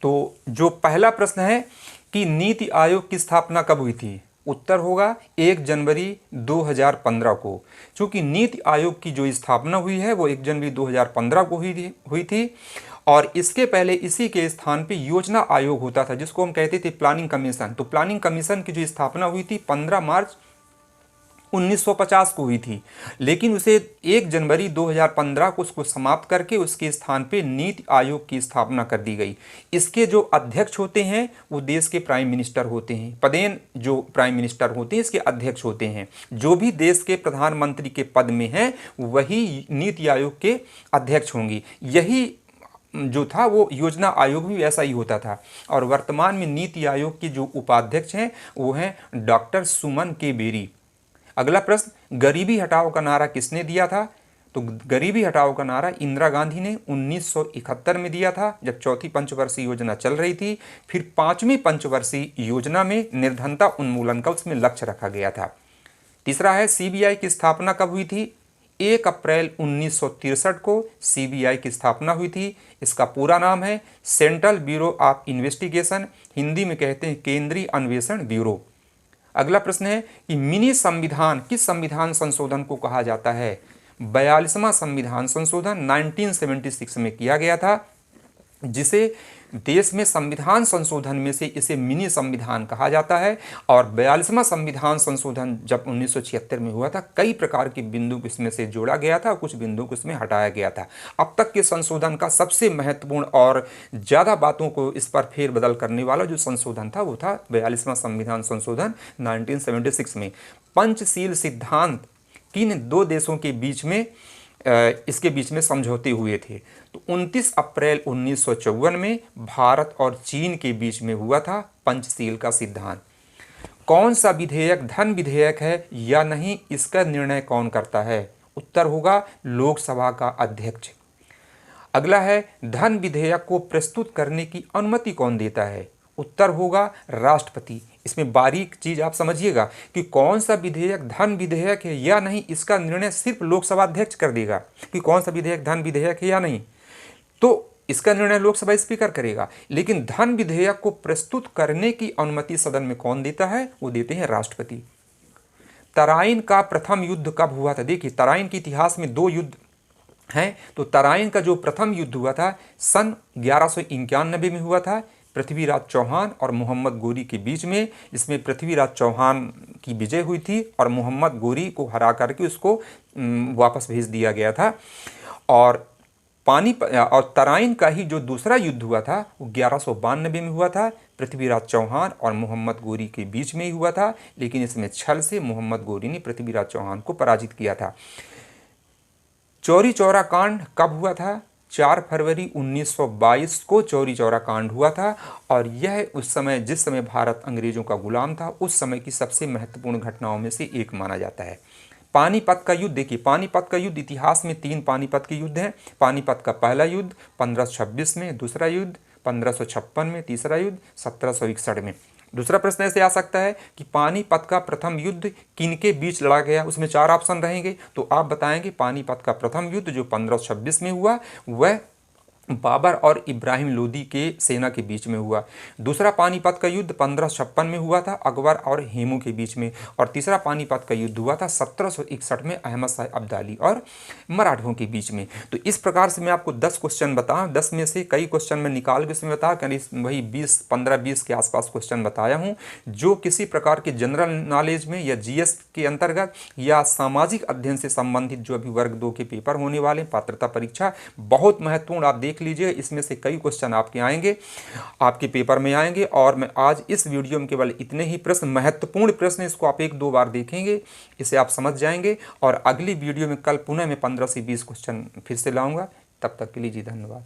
तो जो पहला प्रश्न है कि नीति आयोग की स्थापना कब हुई थी, उत्तर होगा 1 जनवरी 2015 को। चूँकि नीति आयोग की जो स्थापना हुई है वो 1 जनवरी 2015 को हुई थी। और इसके पहले इसी के स्थान पे योजना आयोग होता था, जिसको हम कहते थे प्लानिंग कमीशन। तो प्लानिंग कमीशन की जो स्थापना हुई थी 15 मार्च 1950 को हुई थी, लेकिन उसे 1 जनवरी 2015 को उसको समाप्त करके उसके स्थान पे नीति आयोग की स्थापना कर दी गई। इसके जो अध्यक्ष होते हैं वो देश के प्राइम मिनिस्टर होते हैं। पदेन जो प्राइम मिनिस्टर होते हैं इसके अध्यक्ष होते हैं। जो भी देश के प्रधानमंत्री के पद में हैं वही नीति आयोग के अध्यक्ष होंगे। यही जो था वो योजना आयोग भी वैसा ही होता था। और वर्तमान में नीति आयोग के जो उपाध्यक्ष हैं वो हैं डॉक्टर सुमन के बेरी। अगला प्रश्न, गरीबी हटाओ का नारा किसने दिया था? तो गरीबी हटाओ का नारा इंदिरा गांधी ने 1971 में दिया था, जब चौथी पंचवर्षीय योजना चल रही थी। फिर 5वीं पंचवर्षीय योजना में निर्धनता उन्मूलन का उसमें लक्ष्य रखा गया था। तीसरा है, सीबीआई की स्थापना कब हुई थी? 1 अप्रैल 1963 को सीबीआई की स्थापना हुई थी। इसका पूरा नाम है central bureau of investigation, Hindi में कहते हैं केंद्रीय अन्वेषण ब्यूरो। अगला प्रश्न है कि मिनी संविधान किस संविधान संशोधन को कहा जाता है? 42वां संविधान संशोधन 1976 में किया गया था, जिसे देश में संविधान संशोधन में से इसे मिनी संविधान कहा जाता है। और 42वां संविधान संशोधन जब 1976 में हुआ था, कई प्रकार के बिंदु को इसमें से जोड़ा गया था और कुछ बिंदु को इसमें हटाया गया था। अब तक के संशोधन का सबसे महत्वपूर्ण और ज़्यादा बातों को इस पर फेरबदल करने वाला जो संशोधन था वो था 42वां संविधान संशोधन 1976 में। पंचशील सिद्धांत किन 2 देशों के बीच में इसके बीच में समझौते हुए थे? तो 29 अप्रैल 1954 में भारत और चीन के बीच में हुआ था पंचशील का सिद्धांत। कौन सा विधेयक धन विधेयक है या नहीं, इसका निर्णय कौन करता है? उत्तर होगा लोकसभा का अध्यक्ष। अगला है, धन विधेयक को प्रस्तुत करने की अनुमति कौन देता है? उत्तर होगा राष्ट्रपति। इसमें बारीक चीज आप समझिएगा कि कौन सा विधेयक धन विधेयक है या नहीं, इसका निर्णय सिर्फ लोकसभा अध्यक्ष कर देगा कि कौन सा विधेयक धन विधेयक है या नहीं। तो इसका निर्णय लोकसभा स्पीकर करेगा, लेकिन धन विधेयक को प्रस्तुत करने की अनुमति सदन में कौन देता है? वो देते हैं राष्ट्रपति। तराइन का प्रथम युद्ध कब हुआ था? देखिए, तराइन के इतिहास में 2 युद्ध हैं। तो तराइन का जो प्रथम युद्ध हुआ था सन 1191 में हुआ था, पृथ्वीराज चौहान और मोहम्मद गोरी के बीच में। इसमें पृथ्वीराज चौहान की विजय हुई थी और मोहम्मद गोरी को हरा करके उसको वापस भेज दिया गया था। और तराइन का ही जो दूसरा युद्ध हुआ था वो 1192 में हुआ था, पृथ्वीराज चौहान और मोहम्मद गोरी के बीच में ही हुआ था, लेकिन इसमें छल से मोहम्मद गोरी ने पृथ्वीराज चौहान को पराजित किया था। चौरी चौरा कांड कब हुआ था? 4 फरवरी 1922 को चौरी चौरा कांड हुआ था। और यह उस समय, जिस समय भारत अंग्रेजों का गुलाम था, उस समय की सबसे महत्वपूर्ण घटनाओं में से एक माना जाता है। पानीपत का युद्ध, देखिए पानीपत का युद्ध, इतिहास में 3 पानीपत के युद्ध हैं। पानीपत का पहला युद्ध 1526 में, दूसरा युद्ध 1556 में, तीसरा युद्ध 1761 में। दूसरा प्रश्न ऐसे आ सकता है कि पानीपत का प्रथम युद्ध किनके बीच लड़ा गया? उसमें 4 ऑप्शन रहेंगे, तो आप बताएंगे पानीपत का प्रथम युद्ध जो 1526 में हुआ वह बाबर और इब्राहिम लोदी के सेना के बीच में हुआ। दूसरा पानीपत का युद्ध 1556 में हुआ था, अकबर और हेमू के बीच में। और तीसरा पानीपत का युद्ध हुआ था 1761 में, अहमद शाह अब्दाली और मराठों के बीच में। तो इस प्रकार से मैं आपको 10 क्वेश्चन बताऊँ, 10 में से कई क्वेश्चन मैं निकाल के उसमें बताया, करीब वही 15-20 के आसपास क्वेश्चन बताया हूँ, जो किसी प्रकार के जनरल नॉलेज में या जीएस के अंतर्गत या सामाजिक अध्ययन से संबंधित जो अभी वर्ग 2 के पेपर होने वाले, पात्रता परीक्षा, बहुत महत्वपूर्ण, आप देख लीजिए, इसमें से कई क्वेश्चन आपके आएंगे, आपके पेपर में आएंगे। और मैं आज इस वीडियो में केवल इतने ही प्रश्न, महत्वपूर्ण प्रश्न, इसको आप 1-2 बार देखेंगे, इसे आप समझ जाएंगे। और अगली वीडियो में कल पुनः मैं 15 से 20 क्वेश्चन फिर से लाऊंगा। तब तक के लिए जी धन्यवाद।